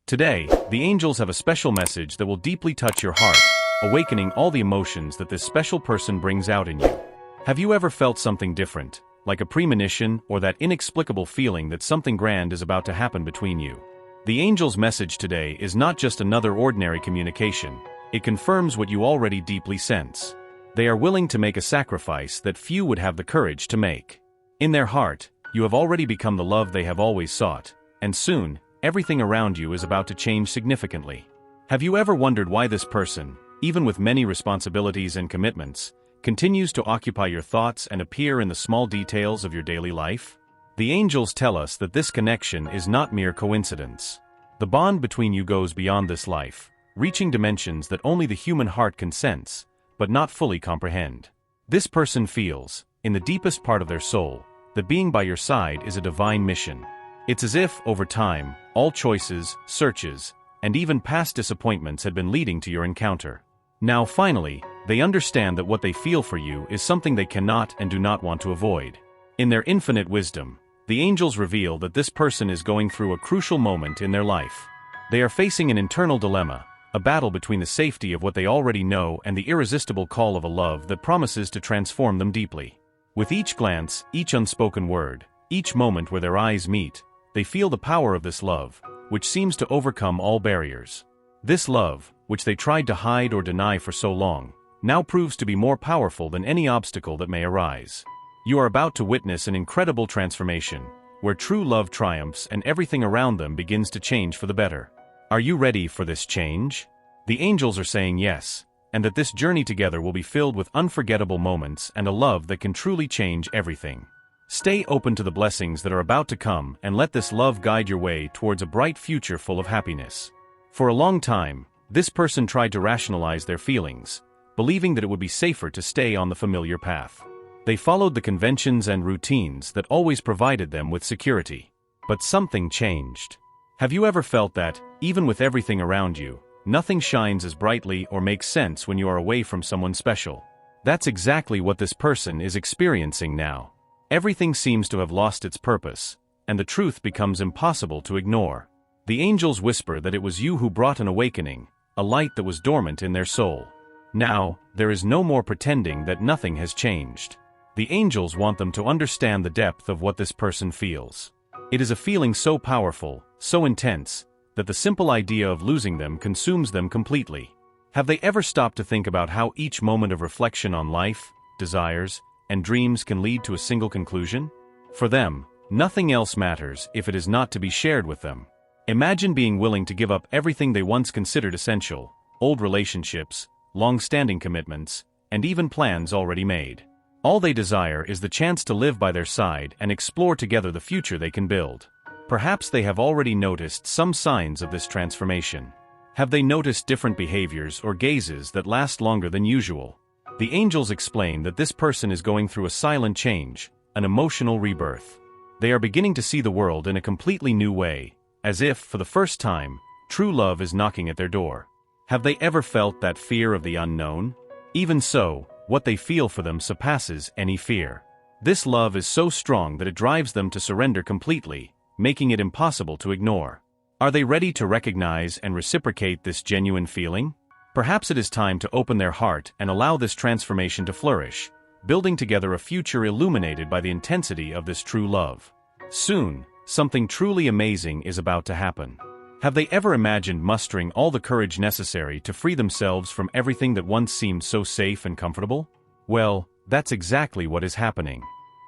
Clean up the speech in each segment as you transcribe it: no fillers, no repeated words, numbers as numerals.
Today, the angels have a special message that will deeply touch your heart, awakening all the emotions that this special person brings out in you. Have you ever felt something different, like a premonition or that inexplicable feeling that something grand is about to happen between you? The angel's message today is not just another ordinary communication, it confirms what you already deeply sense. They are willing to make a sacrifice that few would have the courage to make. In their heart, you have already become the love they have always sought, and soon, everything around you is about to change significantly. Have you ever wondered why this person, even with many responsibilities and commitments, continues to occupy your thoughts and appear in the small details of your daily life? The angels tell us that this connection is not mere coincidence. The bond between you goes beyond this life, reaching dimensions that only the human heart can sense, but not fully comprehend. This person feels, in the deepest part of their soul, that being by your side is a divine mission. It's as if, over time, all choices, searches, and even past disappointments had been leading to your encounter. Now finally, they understand that what they feel for you is something they cannot and do not want to avoid. In their infinite wisdom, the angels reveal that this person is going through a crucial moment in their life. They are facing an internal dilemma, a battle between the safety of what they already know and the irresistible call of a love that promises to transform them deeply. With each glance, each unspoken word, each moment where their eyes meet, they feel the power of this love, which seems to overcome all barriers. This love, which they tried to hide or deny for so long, now proves to be more powerful than any obstacle that may arise. You are about to witness an incredible transformation, where true love triumphs and everything around them begins to change for the better. Are you ready for this change? The angels are saying yes, and that this journey together will be filled with unforgettable moments and a love that can truly change everything. Stay open to the blessings that are about to come and let this love guide your way towards a bright future full of happiness. For a long time, this person tried to rationalize their feelings, believing that it would be safer to stay on the familiar path. They followed the conventions and routines that always provided them with security. But something changed. Have you ever felt that, even with everything around you, nothing shines as brightly or makes sense when you are away from someone special? That's exactly what this person is experiencing now. Everything seems to have lost its purpose, and the truth becomes impossible to ignore. The angels whisper that it was you who brought an awakening, a light that was dormant in their soul. Now, there is no more pretending that nothing has changed. The angels want them to understand the depth of what this person feels. It is a feeling so powerful, so intense, that the simple idea of losing them consumes them completely. Have they ever stopped to think about how each moment of reflection on life, desires, and dreams can lead to a single conclusion? For them, nothing else matters if it is not to be shared with them. Imagine being willing to give up everything they once considered essential, old relationships, long-standing commitments, and even plans already made. All they desire is the chance to live by their side and explore together the future they can build. Perhaps they have already noticed some signs of this transformation. Have they noticed different behaviors or gazes that last longer than usual? The angels explain that this person is going through a silent change, an emotional rebirth. They are beginning to see the world in a completely new way, as if, for the first time, true love is knocking at their door. Have they ever felt that fear of the unknown? Even so, what they feel for them surpasses any fear. This love is so strong that it drives them to surrender completely, making it impossible to ignore. Are they ready to recognize and reciprocate this genuine feeling? Perhaps it is time to open their heart and allow this transformation to flourish, building together a future illuminated by the intensity of this true love. Soon, something truly amazing is about to happen. Have they ever imagined mustering all the courage necessary to free themselves from everything that once seemed so safe and comfortable? Well, that's exactly what is happening.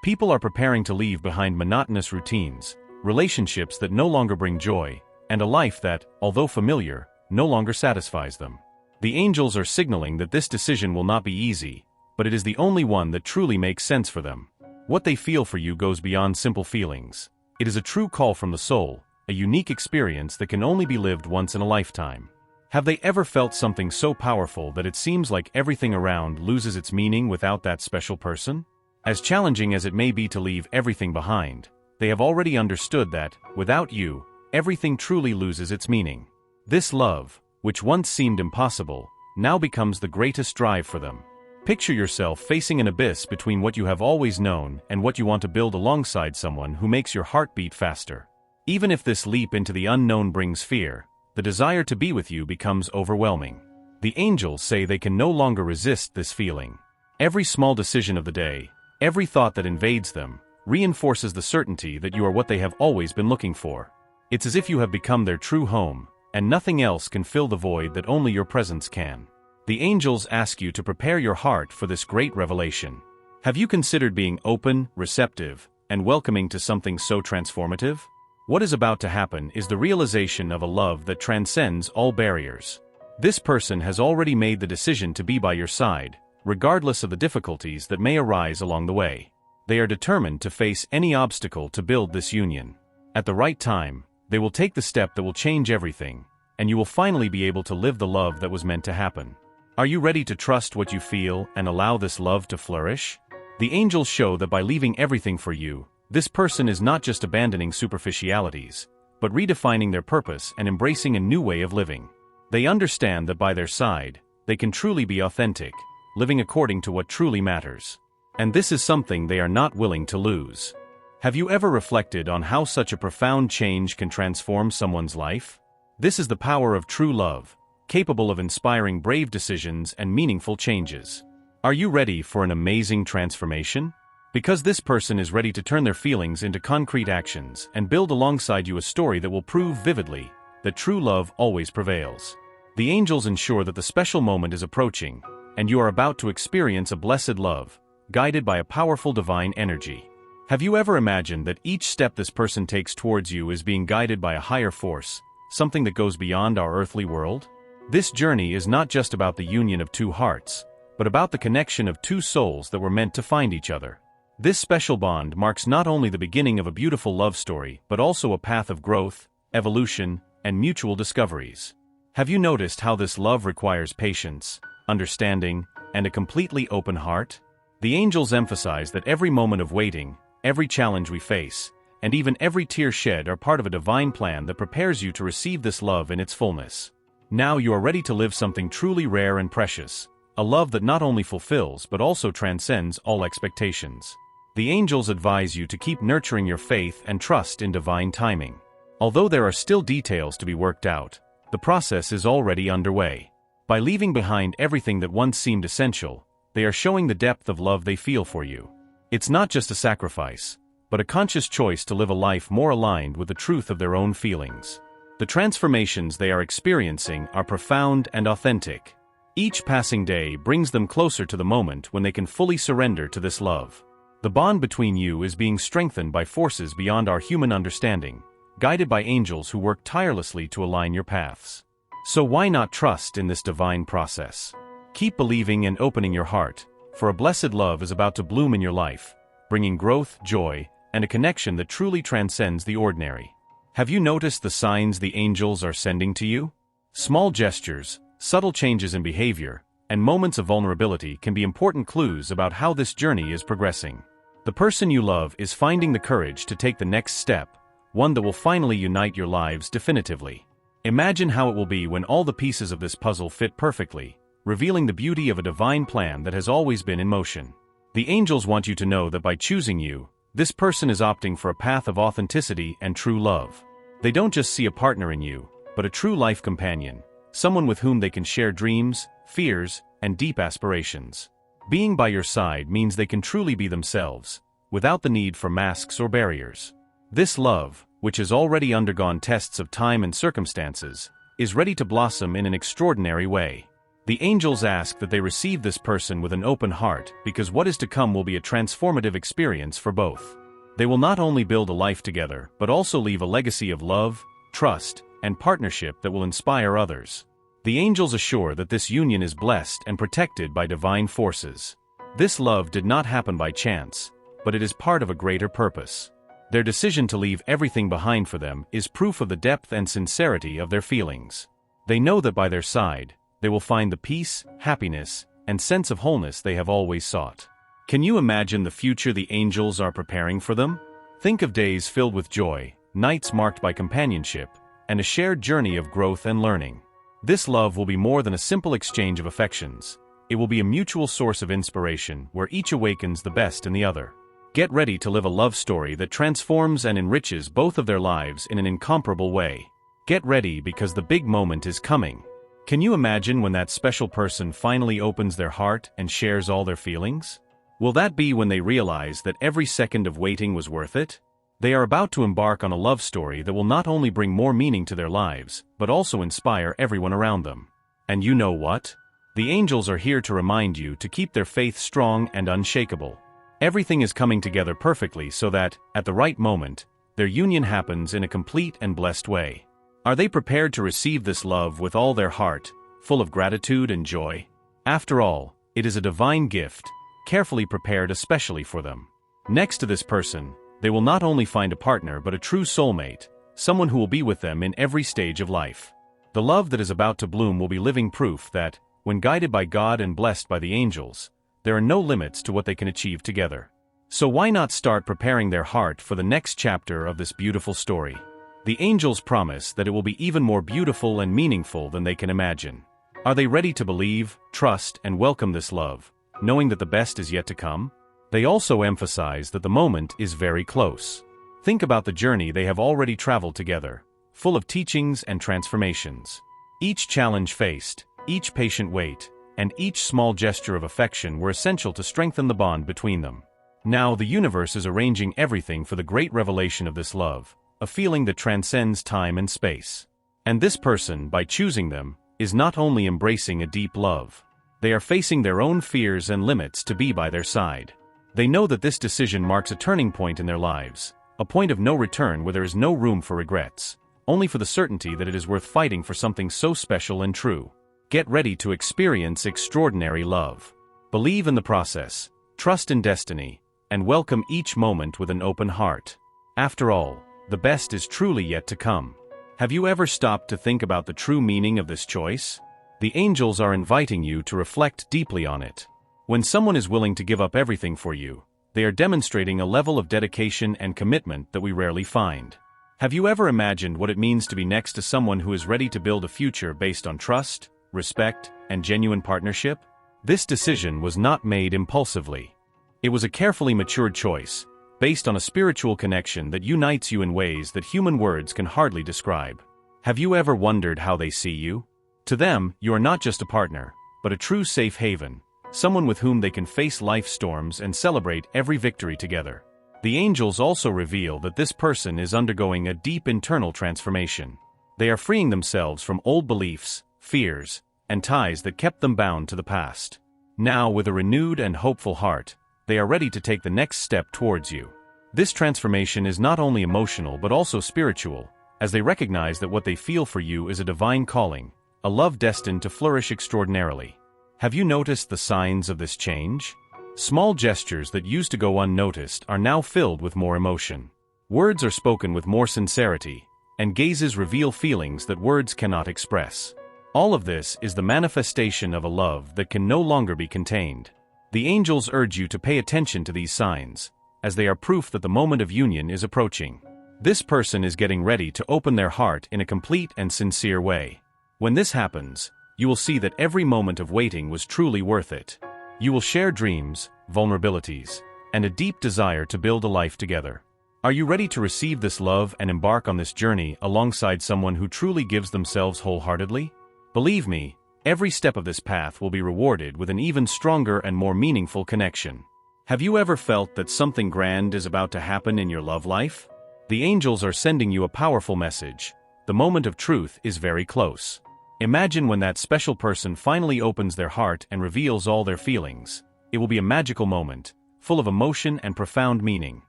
People are preparing to leave behind monotonous routines, relationships that no longer bring joy, and a life that, although familiar, no longer satisfies them. The angels are signaling that this decision will not be easy, but it is the only one that truly makes sense for them. What they feel for you goes beyond simple feelings. It is a true call from the soul, a unique experience that can only be lived once in a lifetime. Have they ever felt something so powerful that it seems like everything around loses its meaning without that special person? As challenging as it may be to leave everything behind, they have already understood that, without you, everything truly loses its meaning. This love, which once seemed impossible, now becomes the greatest drive for them. Picture yourself facing an abyss between what you have always known and what you want to build alongside someone who makes your heart beat faster. Even if this leap into the unknown brings fear, the desire to be with you becomes overwhelming. The angels say they can no longer resist this feeling. Every small decision of the day, every thought that invades them, reinforces the certainty that you are what they have always been looking for. It's as if you have become their true home, and nothing else can fill the void that only your presence can. The angels ask you to prepare your heart for this great revelation. Have you considered being open, receptive, and welcoming to something so transformative? What is about to happen is the realization of a love that transcends all barriers. This person has already made the decision to be by your side, regardless of the difficulties that may arise along the way. They are determined to face any obstacle to build this union. At the right time, they will take the step that will change everything, and you will finally be able to live the love that was meant to happen. Are you ready to trust what you feel and allow this love to flourish? The angels show that by leaving everything for you, this person is not just abandoning superficialities, but redefining their purpose and embracing a new way of living. They understand that by their side, they can truly be authentic, living according to what truly matters. And this is something they are not willing to lose. Have you ever reflected on how such a profound change can transform someone's life? This is the power of true love, capable of inspiring brave decisions and meaningful changes. Are you ready for an amazing transformation? Because this person is ready to turn their feelings into concrete actions and build alongside you a story that will prove vividly that true love always prevails. The angels ensure that the special moment is approaching, and you are about to experience a blessed love, guided by a powerful divine energy. Have you ever imagined that each step this person takes towards you is being guided by a higher force, something that goes beyond our earthly world? This journey is not just about the union of two hearts, but about the connection of two souls that were meant to find each other. This special bond marks not only the beginning of a beautiful love story, but also a path of growth, evolution, and mutual discoveries. Have you noticed how this love requires patience, understanding, and a completely open heart? The angels emphasize that every moment of waiting, every challenge we face, and even every tear shed are part of a divine plan that prepares you to receive this love in its fullness. Now you are ready to live something truly rare and precious, a love that not only fulfills but also transcends all expectations. The angels advise you to keep nurturing your faith and trust in divine timing. Although there are still details to be worked out, the process is already underway. By leaving behind everything that once seemed essential, they are showing the depth of love they feel for you. It's not just a sacrifice, but a conscious choice to live a life more aligned with the truth of their own feelings. The transformations they are experiencing are profound and authentic. Each passing day brings them closer to the moment when they can fully surrender to this love. The bond between you is being strengthened by forces beyond our human understanding, guided by angels who work tirelessly to align your paths. So why not trust in this divine process? Keep believing and opening your heart, for a blessed love is about to bloom in your life, bringing growth, joy, and a connection that truly transcends the ordinary. Have you noticed the signs the angels are sending to you? Small gestures, subtle changes in behavior, and moments of vulnerability can be important clues about how this journey is progressing. The person you love is finding the courage to take the next step, one that will finally unite your lives definitively. Imagine how it will be when all the pieces of this puzzle fit perfectly, revealing the beauty of a divine plan that has always been in motion. The angels want you to know that by choosing you, this person is opting for a path of authenticity and true love. They don't just see a partner in you, but a true life companion, someone with whom they can share dreams, fears, and deep aspirations. Being by your side means they can truly be themselves, without the need for masks or barriers. This love, which has already undergone tests of time and circumstances, is ready to blossom in an extraordinary way. The angels ask that they receive this person with an open heart because what is to come will be a transformative experience for both. They will not only build a life together, but also leave a legacy of love, trust, and partnership that will inspire others. The angels assure that this union is blessed and protected by divine forces. This love did not happen by chance, but it is part of a greater purpose. Their decision to leave everything behind for them is proof of the depth and sincerity of their feelings. They know that by their side, they will find the peace, happiness, and sense of wholeness they have always sought. Can you imagine the future the angels are preparing for them? Think of days filled with joy, nights marked by companionship, and a shared journey of growth and learning. This love will be more than a simple exchange of affections. It will be a mutual source of inspiration where each awakens the best in the other. Get ready to live a love story that transforms and enriches both of their lives in an incomparable way. Get ready because the big moment is coming. Can you imagine when that special person finally opens their heart and shares all their feelings? Will that be when they realize that every second of waiting was worth it? They are about to embark on a love story that will not only bring more meaning to their lives, but also inspire everyone around them. And you know what? The angels are here to remind you to keep their faith strong and unshakable. Everything is coming together perfectly so that, at the right moment, their union happens in a complete and blessed way. Are they prepared to receive this love with all their heart, full of gratitude and joy? After all, it is a divine gift, carefully prepared especially for them. Next to this person, they will not only find a partner but a true soulmate, someone who will be with them in every stage of life. The love that is about to bloom will be living proof that, when guided by God and blessed by the angels, there are no limits to what they can achieve together. So why not start preparing their heart for the next chapter of this beautiful story? The angels promise that it will be even more beautiful and meaningful than they can imagine. Are they ready to believe, trust, and welcome this love, knowing that the best is yet to come? They also emphasize that the moment is very close. Think about the journey they have already traveled together, full of teachings and transformations. Each challenge faced, each patient wait, and each small gesture of affection were essential to strengthen the bond between them. Now the universe is arranging everything for the great revelation of this love, a feeling that transcends time and space. And this person, by choosing them, is not only embracing a deep love. They are facing their own fears and limits to be by their side. They know that this decision marks a turning point in their lives, a point of no return where there is no room for regrets, only for the certainty that it is worth fighting for something so special and true. Get ready to experience extraordinary love. Believe in the process, trust in destiny, and welcome each moment with an open heart. After all, the best is truly yet to come. Have you ever stopped to think about the true meaning of this choice? The angels are inviting you to reflect deeply on it. When someone is willing to give up everything for you, they are demonstrating a level of dedication and commitment that we rarely find. Have you ever imagined what it means to be next to someone who is ready to build a future based on trust, respect, and genuine partnership? This decision was not made impulsively. It was a carefully matured choice, based on a spiritual connection that unites you in ways that human words can hardly describe. Have you ever wondered how they see you? To them, you are not just a partner, but a true safe haven, someone with whom they can face life's storms and celebrate every victory together. The angels also reveal that this person is undergoing a deep internal transformation. They are freeing themselves from old beliefs, fears, and ties that kept them bound to the past. Now, with a renewed and hopeful heart, they are ready to take the next step towards you. This transformation is not only emotional but also spiritual, as they recognize that what they feel for you is a divine calling, a love destined to flourish extraordinarily. Have you noticed the signs of this change? Small gestures that used to go unnoticed are now filled with more emotion. Words are spoken with more sincerity, and gazes reveal feelings that words cannot express. All of this is the manifestation of a love that can no longer be contained. The angels urge you to pay attention to these signs, as they are proof that the moment of union is approaching. This person is getting ready to open their heart in a complete and sincere way. When this happens, you will see that every moment of waiting was truly worth it. You will share dreams, vulnerabilities, and a deep desire to build a life together. Are you ready to receive this love and embark on this journey alongside someone who truly gives themselves wholeheartedly? Believe me, every step of this path will be rewarded with an even stronger and more meaningful connection. Have you ever felt that something grand is about to happen in your love life? The angels are sending you a powerful message. The moment of truth is very close. Imagine when that special person finally opens their heart and reveals all their feelings. It will be a magical moment, full of emotion and profound meaning.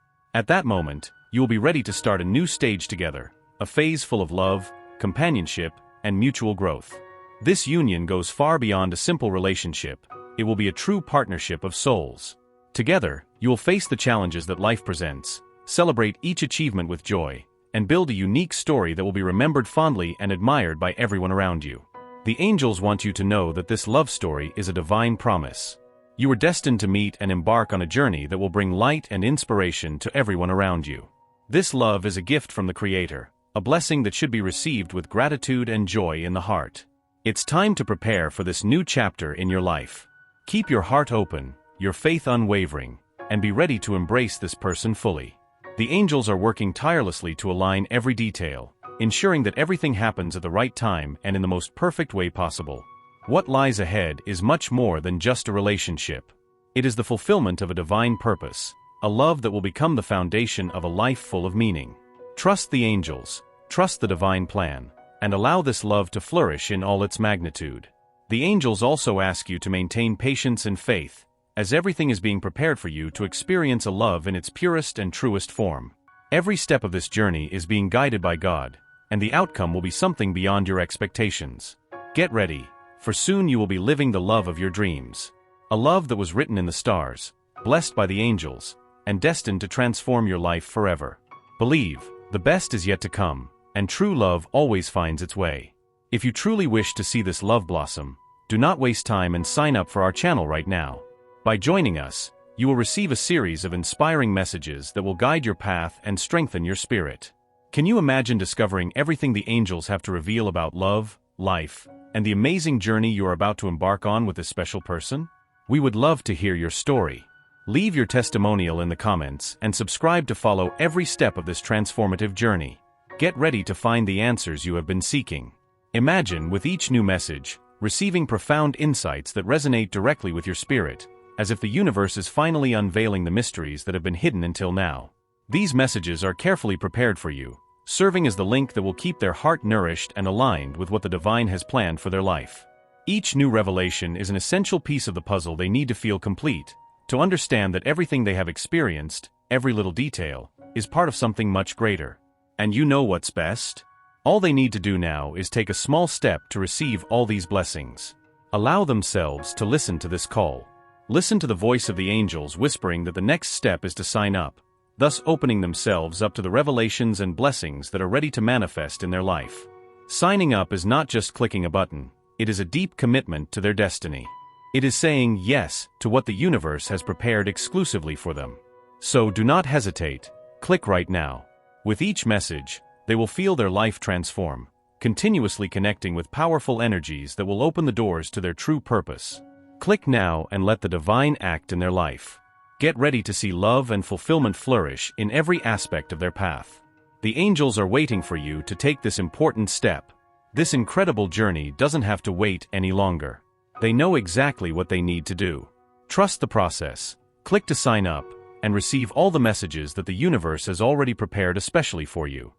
At that moment, you will be ready to start a new stage together, a phase full of love, companionship, and mutual growth. This union goes far beyond a simple relationship. It will be a true partnership of souls. Together, you will face the challenges that life presents, celebrate each achievement with joy, and build a unique story that will be remembered fondly and admired by everyone around you. The angels want you to know that this love story is a divine promise. You are destined to meet and embark on a journey that will bring light and inspiration to everyone around you. This love is a gift from the Creator, a blessing that should be received with gratitude and joy in the heart. It's time to prepare for this new chapter in your life. Keep your heart open, your faith unwavering, and be ready to embrace this person fully. The angels are working tirelessly to align every detail, ensuring that everything happens at the right time and in the most perfect way possible. What lies ahead is much more than just a relationship. It is the fulfillment of a divine purpose, a love that will become the foundation of a life full of meaning. Trust the angels, trust the divine plan, and allow this love to flourish in all its magnitude. The angels also ask you to maintain patience and faith, as everything is being prepared for you to experience a love in its purest and truest form. Every step of this journey is being guided by God, and the outcome will be something beyond your expectations. Get ready, for soon you will be living the love of your dreams. A love that was written in the stars, blessed by the angels, and destined to transform your life forever. Believe, the best is yet to come, and true love always finds its way. If you truly wish to see this love blossom, do not waste time and sign up for our channel right now. By joining us, you will receive a series of inspiring messages that will guide your path and strengthen your spirit. Can you imagine discovering everything the angels have to reveal about love, life, and the amazing journey you are about to embark on with this special person? We would love to hear your story. Leave your testimonial in the comments and subscribe to follow every step of this transformative journey. Get ready to find the answers you have been seeking. Imagine, with each new message, receiving profound insights that resonate directly with your spirit, as if the universe is finally unveiling the mysteries that have been hidden until now. These messages are carefully prepared for you, serving as the link that will keep their heart nourished and aligned with what the divine has planned for their life. Each new revelation is an essential piece of the puzzle they need to feel complete, to understand that everything they have experienced, every little detail, is part of something much greater. And you know what's best? All they need to do now is take a small step to receive all these blessings. Allow themselves to listen to this call. Listen to the voice of the angels whispering that the next step is to sign up, thus opening themselves up to the revelations and blessings that are ready to manifest in their life. Signing up is not just clicking a button, it is a deep commitment to their destiny. It is saying yes to what the universe has prepared exclusively for them. So do not hesitate, click right now. With each message, they will feel their life transform, continuously connecting with powerful energies that will open the doors to their true purpose. Click now and let the divine act in their life. Get ready to see love and fulfillment flourish in every aspect of their path. The angels are waiting for you to take this important step. This incredible journey doesn't have to wait any longer. They know exactly what they need to do. Trust the process, click to sign up, and receive all the messages that the universe has already prepared especially for you.